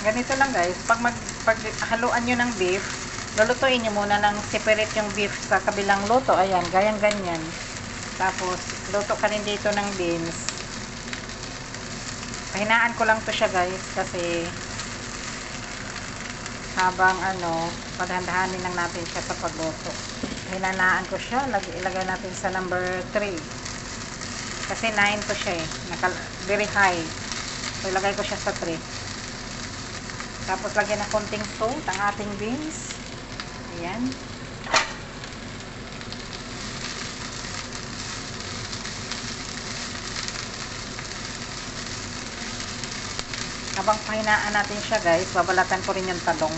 ganito lang guys, pag haluan nyo ng beef, lulutuin nyo muna ng separate yung beef sa kabilang luto. Ayan, gayang ganyan. Tapos, luto ka rin dito ng beans. Pahinaan ko lang to siya guys, kasi habang paghandahanin lang natin siya sa pagluto. Hinanaan ko siya, ilagay natin sa number 3. Kasi 9 to siya very high. So, ilagay ko siya sa 3. Tapos, lagyan ng konting salt ang ating beans. Ayan. Habang pahinaan natin siya guys, babalatan ko rin yung talong.